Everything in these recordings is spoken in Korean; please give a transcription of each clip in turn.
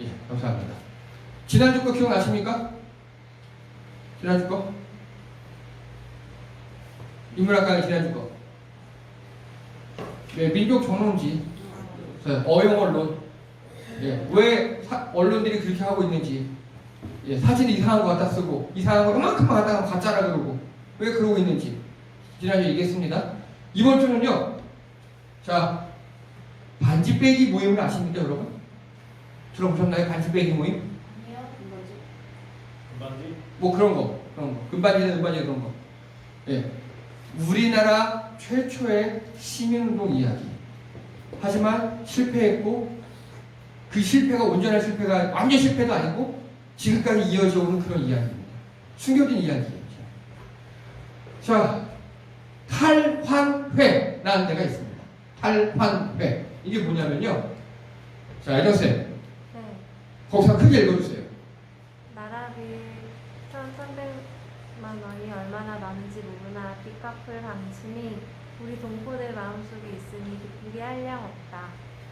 예, 감사합니다. 지난주 거 기억나십니까? 지난주 거? 인문학과의 지난주 거. 예, 민족 정론지, 어용 언론. 예, 왜 언론들이 그렇게 하고 있는지. 예, 사진 이상한 거 갖다 쓰고, 이상한 거 그만큼만 갖다가 가짜라 그러고, 왜 그러고 있는지. 지난주에 얘기했습니다. 이번 주는요, 자, 반지 빼기 모임을 아십니까, 여러분? 들어보셨나요? 반지 빼기 모임? 아니요. 금반지? 뭐 그런 거. 금반지나 은반지 그런 거. 예. 우리나라 최초의 시민운동 이야기. 하지만 실패했고, 그 실패가 온전한 실패가, 완전 실패도 아니고, 지금까지 이어져 오는 그런 이야기입니다. 숨겨진 이야기예요. 자, 탈환회라는 데가 있습니다. 탈환회. 이게 뭐냐면요. 자, 애정쌤. 네. 거기서 크게 읽어주세요. 나라비 1,300만 원이 얼마나 많은지 모르나 빚 갚을 방침이 우리 동포들 마음속에 있으니 기쁘게 한량 없다.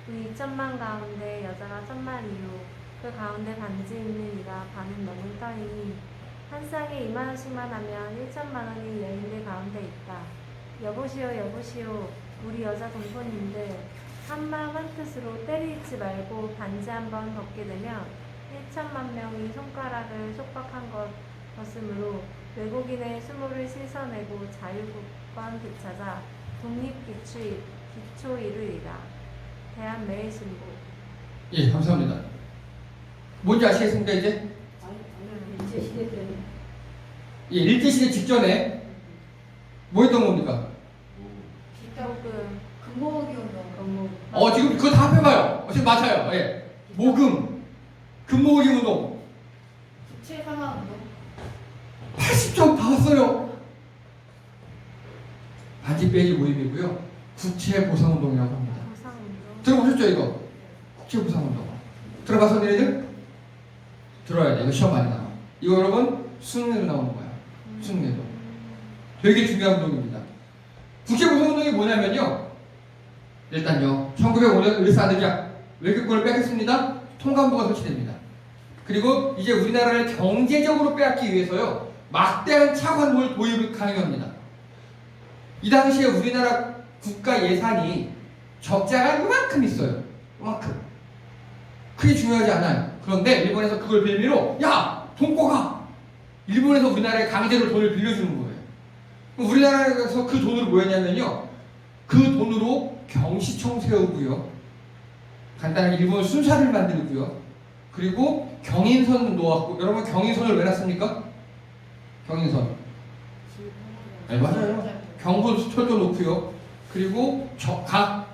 돈 2천만 가운데 여자가 1,000만 이후 그 가운데 반지 있는 이가 반은 넘을 터이니 한 쌍에 2만 원씩만 하면 1천만 원이 여인들 가운데 있다. 여보시오 여보시오 우리 여자 동포님들 한마음 한뜻으로 때리지 말고 반지 한번 벗게 되면 1천만 명이 손가락을 속박한 것으므로 외국인의 수모를 씻어내고 자유국권 되찾아 기초 이루리라. 대한매일신보. 예, 감사합니다. 뭔지 아시겠습니까, 이제? 일제시대 때는 예, 일제시대 직전에 뭐 했던 겁니까? 모금. 금모으기운동 지금 그거 다 합해봐요. 지금 맞아요. 예. 모금, 금모으기 운동. 국채상하운동 80점 다 왔어요. 반지 빼기 모임이고요. 국채 보상 운동이라고 합니다. 보상운동. 들어보셨죠, 이거? 국채 보상 운동. 들어봤어, 너희들? 들어야 돼. 이거 시험 많이 나와. 이거 여러분, 수능에도 나오는 거야. 수능에도. 되게 중요한 운동입니다. 국채 보상 운동이 뭐냐면요. 일단요, 1905년 을사늑약 외교권을 뺏겼습니다. 통감부가 설치됩니다. 그리고 이제 우리나라를 경제적으로 빼앗기 위해서요, 막대한 차관물 도입을 강요합니다. 이 당시에 우리나라 국가 예산이 적자가 이만큼 있어요. 이만큼. 크게 중요하지 않아요. 그런데 일본에서 그걸 빌미로, 야! 돈 꿔가! 일본에서 우리나라에 강제로 돈을 빌려주는 거예요. 그럼 우리나라에서 그 돈으로 뭐 했냐면요, 그 돈으로 경시청 세우고요, 간단하게 일본 순사를 만들고요, 그리고 경인선 놓았고, 여러분 경인선을 왜 놨습니까? 경인선. 네, 맞아요. 경부철도 놓고요, 그리고 각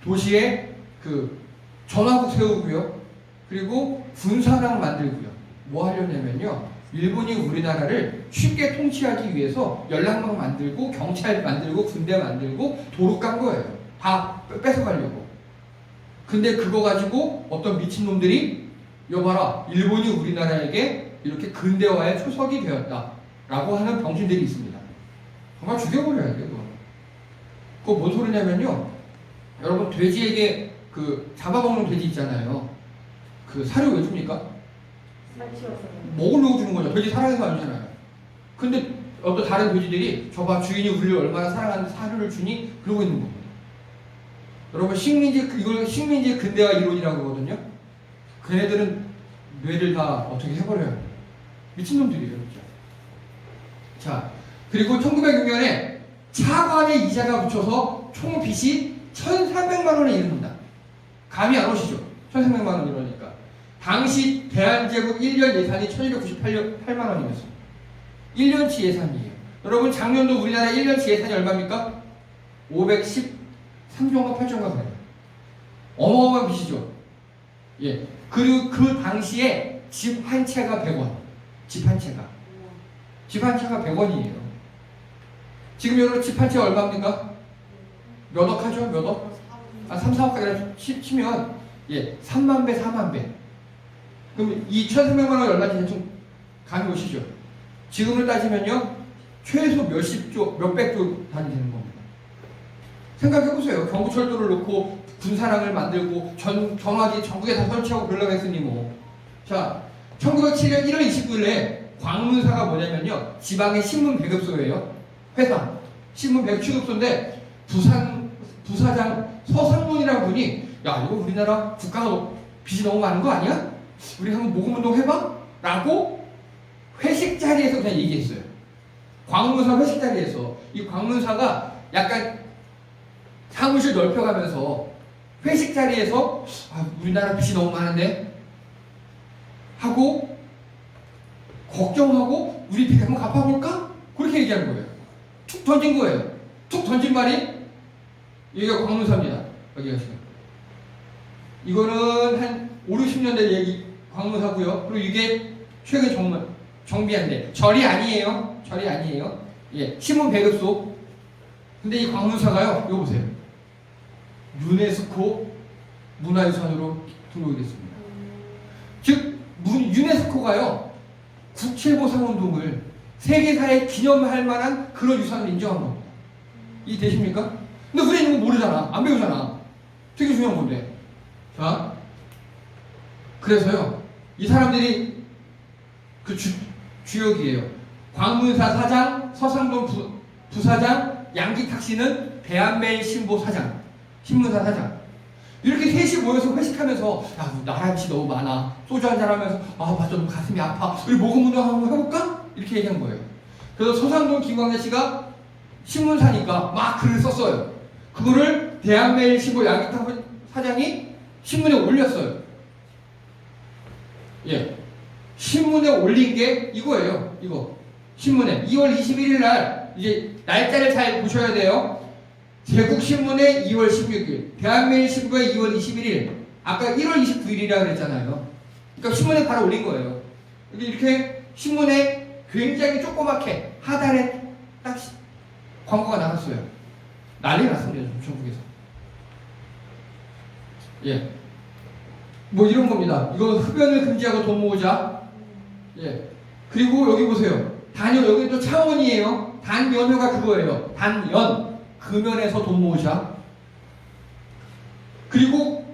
도시에 그 전화국 세우고요, 그리고 군사랑 만들고요. 뭐 하려냐면요, 일본이 우리나라를 쉽게 통치하기 위해서 연락망 만들고 경찰 만들고 군대 만들고 도로 깐 거예요. 다 뺏어가려고. 근데 그거 가지고 어떤 미친놈들이, 여봐라, 일본이 우리나라에게 이렇게 근대화의 초석이 되었다 라고 하는 병신들이 있습니다. 정말 죽여버려야 돼요. 그거 뭔 소리냐면요, 여러분 돼지에게 그 잡아먹는 돼지 있잖아요. 그 사료 왜 줍니까? 먹으려고 주는 거죠. 돼지 사랑해서 아니잖아요. 근데 어떤 다른 돼지들이 저봐 주인이 우리를 얼마나 사랑하는데 사료를 주니 그러고 있는 겁니다. 여러분 이걸 식민지의 근대화 이론이라고 하거든요. 걔네들은 뇌를 다 어떻게 해버려요. 미친놈들이에요, 진짜. 자, 그리고 1906년에 차관에 이자가 붙여서 총 빚이 1,300만 원에 이릅니다. 감이 안 오시죠? 1,300만 원 이러니까. 당시 대한제국 1년 예산이 1,298만 원이었습니다. 1년치 예산이에요. 여러분 작년도 우리나라 1년치 예산이 얼마입니까? 513조인가 8조인가 그래요. 어마어마한 빚이죠. 예. 그리고 그 당시에 집 한 채가 100원. 집 한 채가. 집 한 채가 100원이에요. 지금 여러분 집 한 채 얼마입니까? 몇 억 하죠? 몇 억? 3, 4억까지 치면, 예, 3만 배, 4만 배. 그럼 이 1,300만 원이 얼마인지 대충 감이 오시죠? 지금으로 따지면요, 최소 몇십 조, 몇백 조 단위 되는 겁니다. 생각해보세요. 경부철도를 놓고 군사랑을 만들고 정확히 전국에 다 설치하고 그러려고 했으니 뭐. 자, 1907년 1월 29일에 광문사가 뭐냐면요. 지방의 신문 배급소예요. 회사. 신문 배급 취급소인데 부사장 서상문이라는 분이 야, 이거 우리나라 국가가 빚이 너무 많은 거 아니야? 우리 한번 모금운동 해봐? 라고 회식 자리에서 그냥 얘기했어요. 광문사 회식 자리에서. 이 광문사가 약간 사무실 넓혀가면서 회식 자리에서 아, 우리나라 빚이 너무 많은데 하고 걱정하고 우리 빚 한번 갚아볼까? 그렇게 얘기한 거예요. 툭 던진 거예요. 툭 던진 말이 여기가 광문사입니다. 여기가 지금 이거는 한 5, 60년대 얘기 광문사고요. 그리고 이게 최근 정비한데 절이 아니에요. 절이 아니에요. 예, 신문 배급소. 근데 이 광문사가요. 이거 보세요. 유네스코 문화유산으로 등록이 됐습니다. 즉 유네스코가요 국채보상운동을 세계사에 기념할 만한 그런 유산을 인정한 겁니다. 이해되십니까? 근데 우리는 이거 모르잖아. 안 배우잖아. 되게 중요한 건데. 자, 그래서요 이 사람들이 그 주역이에요. 광문사 사장, 서상돈 부사장, 양기탁씨는 대한매일신보 사장, 신문사 사장. 이렇게 셋이 모여서 회식하면서 야, 나라 빚이 너무 많아. 소주 한잔 하면서 아, 맞아, 너무 가슴이 아파. 우리 모금운동 한번 해볼까? 이렇게 얘기한 거예요. 그래서 서상돈 김광래씨가 신문사니까 막 글을 썼어요. 그거를 대한매일신보 양기탁 사장이 신문에 올렸어요. 예, 신문에 올린 게 이거예요. 이거 신문에 2월 21일 날 이제 날짜를 잘 보셔야 돼요. 제국신문에 2월 16일, 대한매일신보에 2월 21일, 아까 1월 29일이라고 그랬잖아요. 그러니까 신문에 바로 올린 거예요. 이렇게 신문에 굉장히 조그맣게 하단에 딱 광고가 나갔어요. 난리 났습니다. 전국에서. 예, 뭐 이런 겁니다. 이거 흡연을 금지하고 돈 모으자. 예, 그리고 여기 보세요. 단연, 여기 또 차원이에요. 단연회가 그거예요. 단연. 금연에서 돈 모으자. 그리고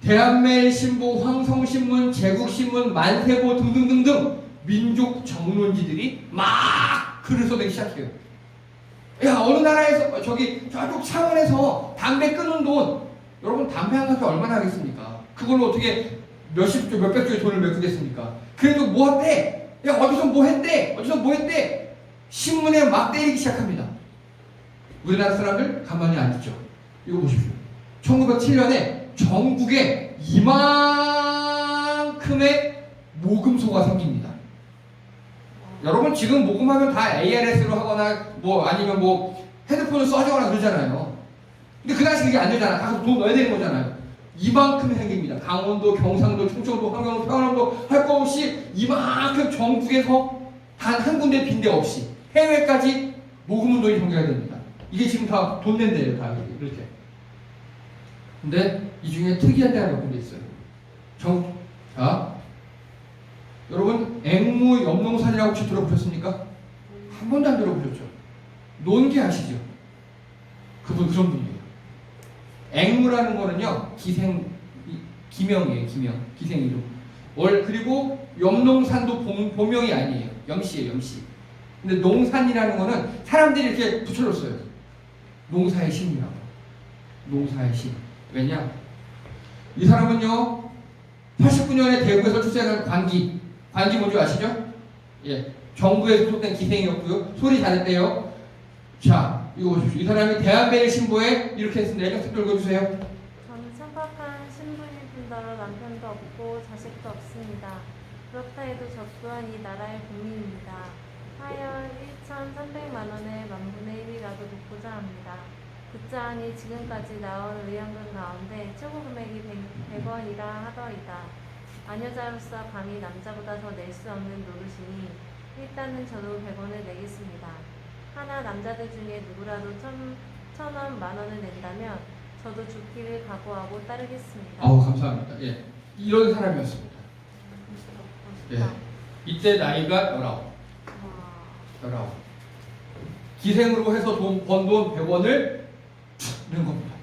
대한매일신보, 황성신문, 제국신문, 만세보 등등등등 민족 정론지들이 막 글을 써내기 시작해요. 야, 어느 나라에서 저기 저쪽 창원에서 담배 끊은 돈, 여러분 담배 한 갑에 얼마나 하겠습니까? 그걸로 어떻게 몇십 조, 몇백 조의 돈을 메꾸겠습니까? 그래도 뭐 했대? 야, 어디서 뭐 했대? 어디서 뭐 했대? 신문에 막 때리기 시작합니다. 우리나라 사람들 가만히 안 있죠. 이거 보십시오. 1907년에 전국에 이만큼의 모금소가 생깁니다. 여러분 지금 모금하면 다 ARS로 하거나 뭐 아니면 뭐 핸드폰을 써주거나 그러잖아요. 근데 그 당시 그게 안 되잖아. 가서 돈 넣어야 되는 거잖아요. 이만큼 생깁니다. 강원도, 경상도, 충청도, 함경도, 평안도 할 거 없이 이만큼 전국에서 단 한 군데 빈데 없이 해외까지 모금운동이 전개가 됩니다. 이게 지금 다 돈 낸대요. 다 이렇게. 근데 이 중에 특이한 데가 몇 군데 있어요. 자, 여러분 앵무 염농산이라고 혹시 들어보셨습니까? 한 번도 안 들어보셨죠? 논개 아시죠? 그분 그런 분이에요. 앵무라는 거는요 기명이에요. 기생 이름. 그리고 염농산도 본명이 아니에요. 염씨예요. 염씨. 근데 농산이라는 거는 사람들이 이렇게 붙여줬어요. 농사의 신이라고. 농사의 신. 왜냐? 이 사람은요 89년에 대구에서 출생한 관기 뭔지 아시죠? 예, 정부에 소속된 기생이었고요. 소리 잘했대요. 자, 이거 보십시오. 이 사람이 대한매일신보에 이렇게 했습니다. 애정 좀 읽어주세요. 저는 천박한 신분일 뿐더러 남편도 없고 자식도 없습니다. 그렇다 해도 저 또한 이 나라의 국민입니다. 하여 1,300만 원의 만분의 1이라도 돕고자 합니다. 듣자 하니 지금까지 나온 의향금 가운데 최고 금액이 100원이라 하더이다. 아녀자로서 감히 남자보다 더 낼 수 없는 노릇이니 일단은 저도 100원을 내겠습니다. 하나 남자들 중에 누구라도 1,000원, 만원을 낸다면 저도 죽기를 각오하고 따르겠습니다. 감사합니다. 예, 이런 사람이었습니다. 예, 이때 나이가 19. 기생으로 해서 번 돈 100원을 낸 겁니다.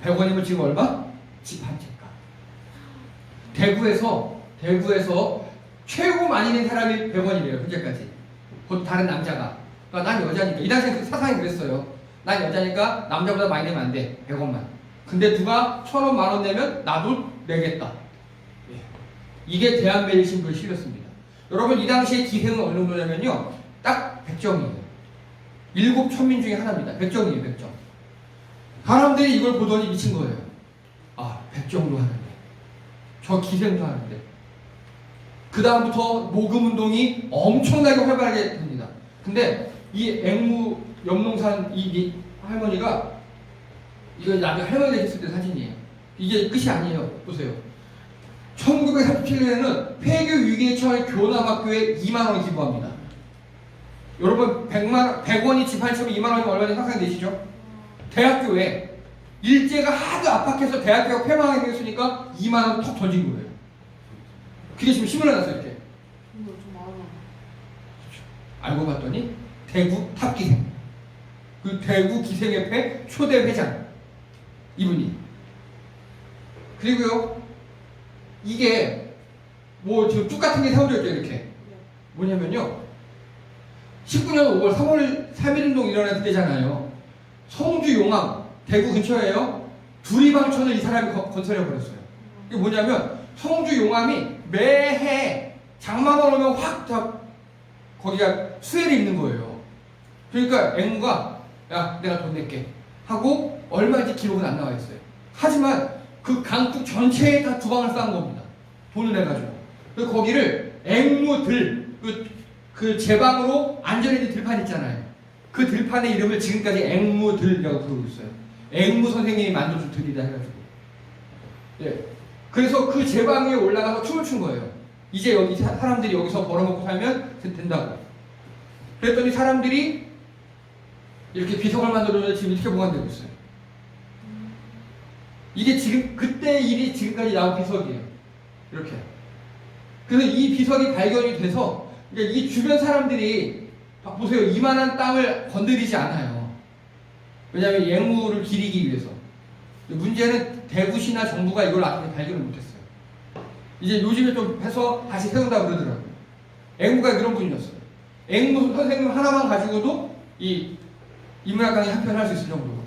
100원이면 지금 얼마? 집 한 채 값. 대구에서 최고 많이 낸 사람이 100원이래요. 현재까지. 곧 다른 남자가. 그러니까 난 여자니까. 이 당시에 그 사상이 그랬어요. 난 여자니까 남자보다 많이 내면 안 돼. 100원만. 근데 누가 1,000원, 만원 내면 나도 내겠다. 예. 이게 대한매일신고에 실렸습니다. 여러분 이 당시에 기생은 어느 정도냐면요. 딱 100점이에요. 7,000민 중에 하나입니다. 100점이에요. 100점. 사람들이 이걸 보더니 미친 거예요. 아, 100점도 하는데. 저 기생도 하는데. 그 다음부터 모금운동이 엄청나게 활발하게 됩니다. 근데 이 앵무 염농산 이 할머니가 이거 나중에 할머니가 했을 때 사진이에요. 이게 끝이 아니에요. 보세요. 1937년에는 폐교 위기에 처한 교남학교에 2만원 기부합니다. 여러분 100원이 집 한 채면 2만원이면 얼마인지 상상되시죠? 대학교에 일제가 하도 압박해서 대학교가 폐망하게 생겼으니까 2만원 턱 던진 거예요. 그게 지금 신문에 났어요. 이렇게 이거 좀 많아. 알고 봤더니 대구 탑기생, 그 대구 기생협회 초대 회장 이분이. 그리고요 이게 뭐 지금 뚝 같은 게 세워져 있죠. 이렇게 뭐냐면요 19년 5월 3월 3.1운동 일어날 때잖아요. 성주 용암 대구 근처에요 두리방천을 이 사람이 건설해 버렸어요. 이게 뭐냐면 성주 용암이 매해 장마만 오면 확 다 거기가 수해를 입는 거예요. 그러니까 앵무가 야 내가 돈 낼게 하고 얼마인지 기록은 안 나와 있어요. 하지만 그 강둑 전체에 다 두 방을 쌓은 겁니다. 돈을 내가지고. 그래서 거기를 앵무들 그 제방으로 안전해진 들판 있잖아요. 그 들판의 이름을 지금까지 앵무들이라고 부르고 있어요. 앵무 선생님이 만들어준 들이다 해가지고. 예. 그래서 그 제방 위에 올라가서 춤을 춘 거예요. 이제 여기 사람들이 여기서 벌어먹고 살면 된다고. 그랬더니 사람들이 이렇게 비석을 만들어서 지금 이렇게 보관되고 있어요. 이게 지금 그때 일이 지금까지 나온 비석이에요. 이렇게. 그래서 이 비석이 발견이 돼서 그러니까 이 주변 사람들이 보세요. 이만한 땅을 건드리지 않아요. 왜냐하면 앵무를 기리기 위해서. 문제는 대구시나 정부가 이걸 아직 발견을 못했어요. 이제 요즘에 좀 해서 다시 세운다 그러더라고요. 앵무가 그런 분이었어요. 앵무 선생님 하나만 가지고도 이 인문학 강의 한 편 할 수 있을 정도로.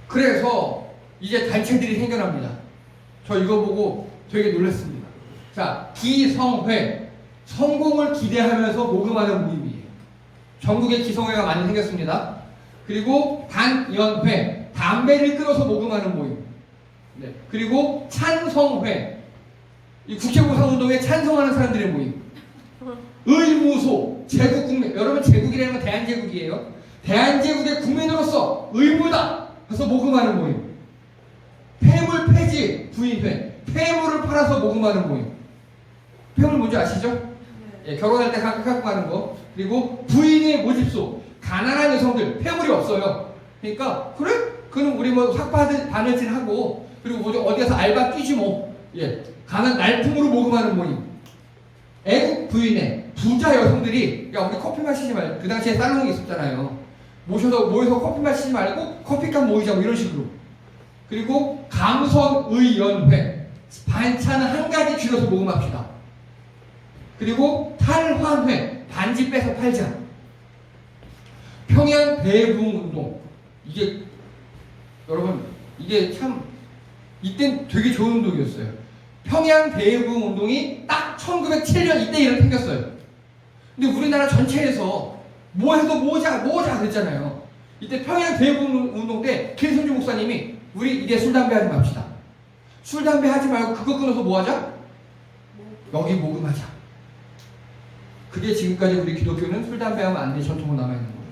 그래서 이제 단체들이 생겨납니다. 저 이거 보고 되게 놀랐습니다. 자, 기성회, 성공을 기대하면서 모금하는 모임이에요. 전국에 기성회가 많이 생겼습니다. 그리고 단연회, 담배를 끊어서 모금하는 모임. 네. 그리고 찬성회, 이 국회보상운동에 찬성하는 사람들의 모임. 의무소, 제국국민, 여러분 제국이라는 건 대한제국이에요. 대한제국의 국민으로서 의무다 해서 모금하는 모임. 폐물 폐지 부인회, 폐물을 팔아서 모금하는 모임. 폐물 뭔지 아시죠? 예, 결혼할 때 갖고 가는 거. 그리고 부인의 모집소, 가난한 여성들 폐물이 없어요. 그러니까 그래? 그는 우리 뭐 바느질 하고 그리고 뭐 어디 가서 알바 뛰지 뭐. 예, 가난 날품으로 모금하는 모임. 애국 부인의 부자 여성들이 야 우리 커피 마시지 말고 그 당시에 살롱이 있었잖아요. 모여서 커피 마시지 말고 커피값 모이자 뭐 이런 식으로. 그리고 감선의연회, 반찬은 한 가지 줄여서 모금합시다. 그리고 탈환회, 반지 빼서 팔자. 평양 대부흥운동, 이게 여러분 이게 참 이땐 되게 좋은 운동이었어요. 평양 대부흥운동이 딱 1907년 이때 일어나 생겼어요. 근데 우리나라 전체에서 뭐 해도 모자 그랬잖아요. 이때 평양 대부흥운동 때 김선주 목사님이 우리 이제 술 담배 하지 맙시다. 술 담배 하지 말고 그거 끊어서 뭐 하자? 여기 모금하자. 그게 지금까지 우리 기독교는 술 담배 하면 안 돼 전통으로 남아있는 거예요.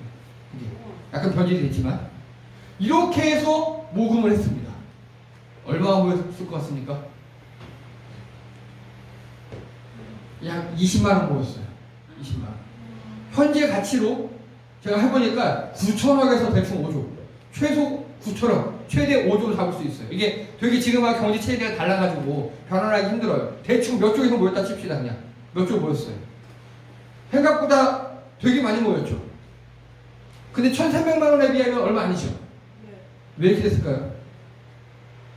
그게 약간 변질이 됐지만 이렇게 해서 모금을 했습니다. 얼마나 모였을 것 같습니까? 약 20만 원 모였어요. 20만 원. 현재 가치로 제가 해보니까 9천억에서 대충 5조. 최소 9천억, 최대 5조를 잡을 수 있어요. 이게 되게 지금하고 경제 체계가 달라가지고 변환하기 힘들어요. 대충 몇 쪽에서 모였다 칩시다. 그냥 몇 쪽 모였어요. 생각보다 되게 많이 모였죠. 근데 1,300만 원에 비하면 얼마 아니죠? 왜 이렇게 됐을까요?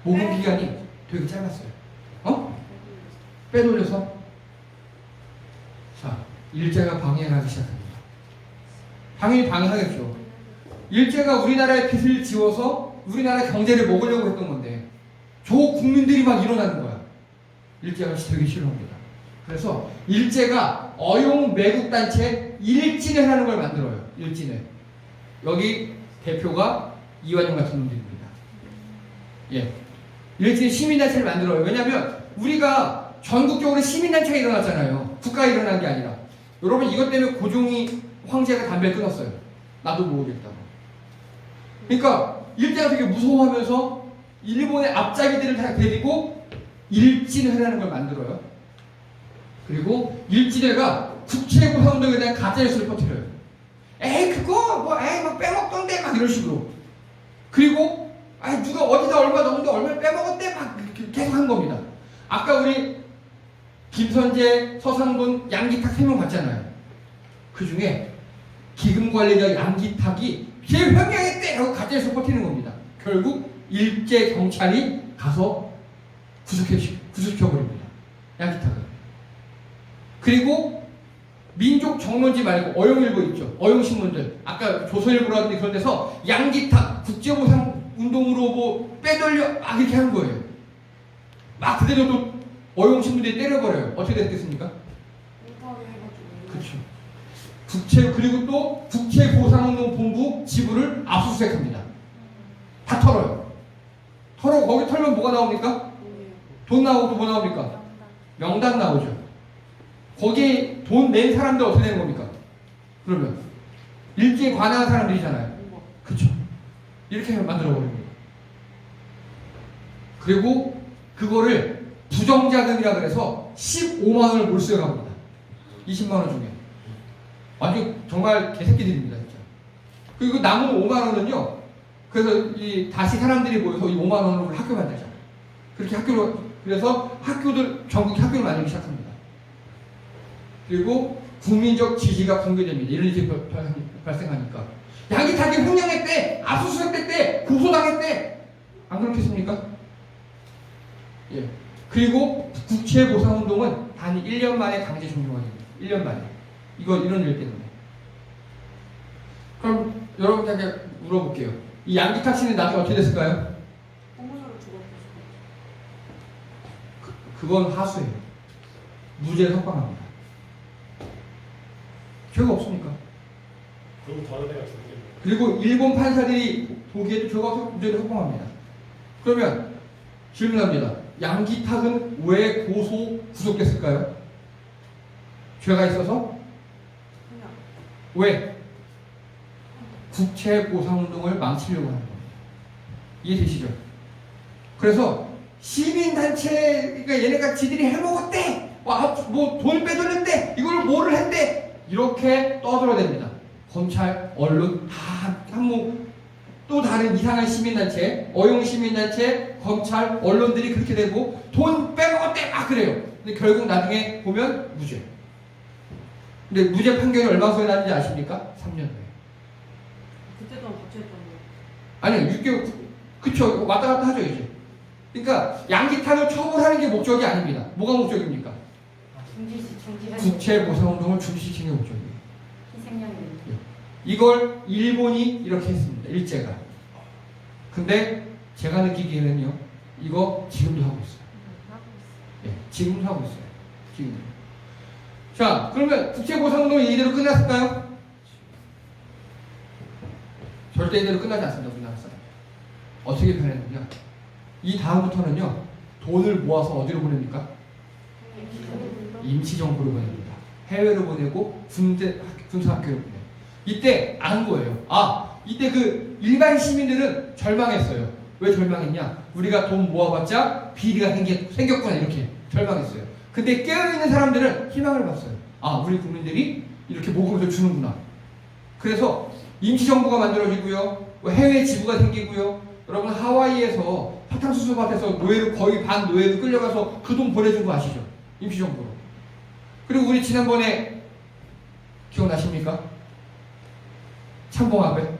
모금 기간이 되게 짧았어요. 빼돌려서 자, 일제가 방해하기 시작합니다. 당연히 방해하겠죠. 일제가 우리나라의 빚을 지워서 우리나라 경제를 먹으려고 했던 건데 조 국민들이 막 일어나는 거야. 일제가 되게 싫어합니다. 그래서 일제가 어용 매국 단체 일진회라는 걸 만들어요. 일진회. 여기 대표가 이완용 같은 놈들입니다. 예, 일진회 시민단체를 만들어요. 왜냐하면 우리가 전국적으로 시민단체가 일어났잖아요. 국가가 일어난 게 아니라. 여러분 이것 때문에 고종이 황제가 담배를 끊었어요. 나도 모으겠다고. 그러니까 일제가 되게 무서워하면서 일본의 앞잡이들을 다 데리고 일진회라는 걸 만들어요. 그리고 일진회가 국채보상운동에 대한 가짜뉴스를 퍼뜨려요. 에이 그거 뭐 에이 막 빼먹던데 막 이런 식으로. 그리고 아 누가 어디다 얼마 넣었는데 얼마 빼먹었대 막 계속 한 겁니다. 아까 우리 김선재, 서상돈, 양기탁 3명 봤잖아요. 그 중에 기금관리자 양기탁이 제일 횡령했대 하고 가짜뉴스 퍼뜨리는 겁니다. 결국 일제 경찰이 가서 구속시켜버립니다. 양기탁을. 그리고 민족 정론지 말고 어용일보 있죠. 어용신문들. 아까 조선일보라든지 그런 데서 양기탁 국제보상 운동으로 뭐 빼돌려 막 이렇게 하는 거예요. 막 그대로 또 어용신문들이 때려버려요. 어떻게 됐겠습니까? 그렇죠. 그리고 또 국제보상운동본부 지부를 압수수색합니다. 다 털어요. 거기 털면 뭐가 나옵니까? 돈 나오고 또 뭐 나옵니까? 명단 나오죠. 거기에 돈 낸 사람들 어떻게 되는 겁니까? 그러면 일제에 관여한 사람들이잖아요. 그렇죠. 이렇게 만들어 버립니다. 그리고 그거를 부정자금이라 그래서 15만 원을 몰수해 갑니다. 20만 원 중에. 완전 정말 개새끼들입니다, 진짜. 그리고 남은 5만 원은요. 그래서 다시 사람들이 모여서 이 5만 원으로 학교 만들자. 그렇게 그래서 전국 학교를 만들기 시작합니다. 그리고 국민적 지지가 붕괴됩니다. 이런 일이 발생하니까. 양기탁이 횡령했대, 압수수색됐대, 고소당했대. 안 그렇겠습니까? 예. 그리고 국채보상운동은 단 1년 만에 강제 종료가 됩니다. 1년 만에. 이런 일 때문에. 그럼 여러분들에게 물어볼게요. 이 양기탁 씨는 나중에 어떻게 됐을까요? 그건 하수예요. 무죄 석방합니다. 죄가 없습니까? 그리고 다른 애가 죽게. 그리고 일본 판사들이 보기에도 죄가 없어서 무죄를 석방합니다. 그러면 질문합니다. 양기탁은 왜 구속됐을까요? 죄가 있어서? 왜? 국채보상운동을 망치려고 하는 겁니다. 이해되시죠? 그래서 시민단체, 그러니까 얘네가 지들이 해먹었대! 뭐 돈 빼돌렸대! 이걸 뭐를 했대! 이렇게 떠들어댑니다. 검찰, 언론 다 또 다른 이상한 시민단체, 어용시민단체, 검찰, 언론들이 그렇게 되고 돈 빼먹었대! 막 그래요. 근데 결국 나중에 보면 무죄. 근데 무죄 판결이 얼마 후에 나는지 아십니까? 3년 후에. 그때도 같이 했던 거. 아니요, 6개월, 그쵸. 왔다 갔다 하죠, 이제. 그러니까, 양기탁을 처벌하는 게 목적이 아닙니다. 뭐가 목적입니까? 국채보상운동을 중지시키는 게 목적이에요. 희생양이. 이걸 일본이 이렇게 했습니다. 일제가. 근데 제가 느끼기에는요, 이거 지금도 하고 있어요. 예, 지금도 하고 있어요. 지금도. 자, 그러면 국채보상운동이 이대로 끝났을까요? 절대 이대로 끝나지 않습니다. 우리나라 사람. 어떻게 변했느냐? 이 다음부터는요, 돈을 모아서 어디로 보냅니까? 임시정부로 보냅니다. 해외로 보내고 군사학교로 보내요. 이때 안 거예요. 이때 그 일반 시민들은 절망했어요. 왜 절망했냐? 우리가 돈 모아봤자 비리가 생겼구나 이렇게 절망했어요. 근데 깨어있는 사람들은 희망을 봤어요. 우리 국민들이 이렇게 모금을 주는구나. 그래서 임시정부가 만들어지고요. 해외 지부가 생기고요. 여러분 하와이에서 사탕수수밭에서 거의 반 노예로 끌려가서 그 돈 보내준 거 아시죠? 임시정부로. 그리고 우리 지난번에 기억나십니까? 참봉합에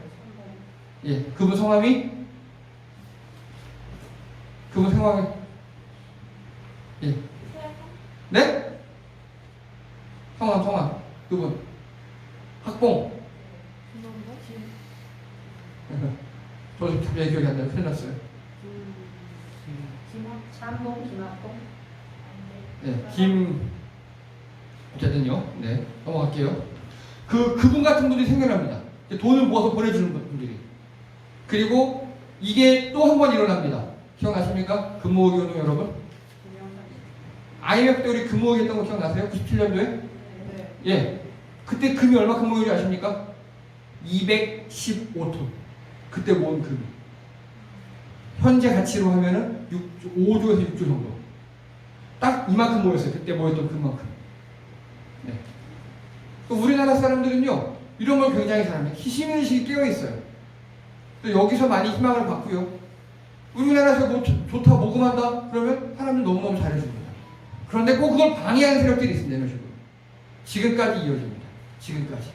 예, 그분 성함이 예, 네? 성함 그분 학봉. 저도 갑자기 기억이 안 나요. 큰일 났어요. 짬뽕 김학봉. 네, 어쨌든요. 네, 넘어갈게요. 그분 같은 분들이 생겨납니다. 돈을 모아서 보내주는 분들이. 그리고 이게 또 한 번 일어납니다. 기억나십니까? 금모으기 운동 여러분? IMF 때 우리 금모으기 했던 거 기억나세요? 97년도에? 네. 예. 그때 금이 얼마큼 모였는지 아십니까? 215톤. 그때 모은 금이. 현재 가치로 하면은 5조에서 6조 정도. 딱 이만큼 모였어요. 그때 모였던 금만큼. 네. 또 우리나라 사람들은요, 이런 걸 굉장히 잘합니다. 시민의식이 깨어있어요. 또 여기서 많이 희망을 받고요. 우리나라에서 뭐 좋다, 모금한다? 그러면 사람들 너무너무 잘해줍니다. 그런데 꼭 그걸 방해하는 세력들이 있습니다. 이런 식으로. 지금까지 이어집니다. 지금까지.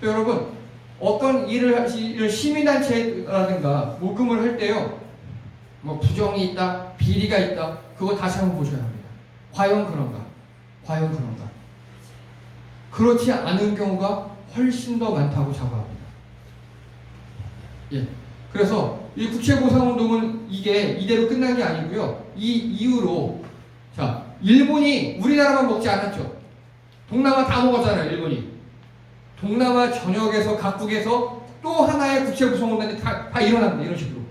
또 여러분, 어떤 일을 시민단체라든가 모금을 할 때요, 뭐 부정이 있다, 비리가 있다, 그거 다시 한번 보셔야 합니다. 과연 그런가? 과연 그런가? 그렇지 않은 경우가 훨씬 더 많다고 자부합니다. 예. 그래서 이 국채보상운동은 이게 이대로 끝난 게 아니고요. 이 이후로, 자, 일본이 우리나라만 먹지 않았죠. 동남아 다 먹었잖아요, 일본이. 동남아 전역에서 각국에서 또 하나의 국채보상운동이 다 일어납니다. 이런 식으로.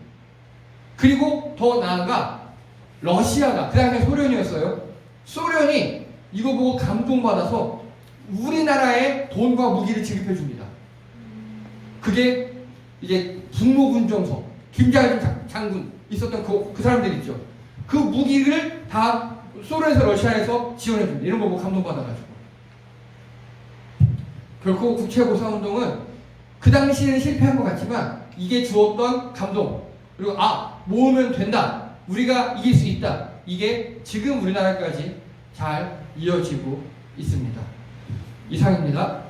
그리고 더 나아가 러시아가, 그 당시에 소련이었어요. 소련이 이거 보고 감동받아서 우리나라에 돈과 무기를 지급해 줍니다. 그게 이제 북로군정서, 김자진 장군 있었던 그 사람들 있죠. 그 무기를 다 소련에서 러시아에서 지원해 줍니다. 이런 거 보고 감동받아가지고. 결코 국채보상운동은 그 당시에는 실패한 것 같지만 이게 주었던 감동, 그리고 모으면 된다, 우리가 이길 수 있다, 이게 지금 우리나라까지 잘 이어지고 있습니다. 이상입니다.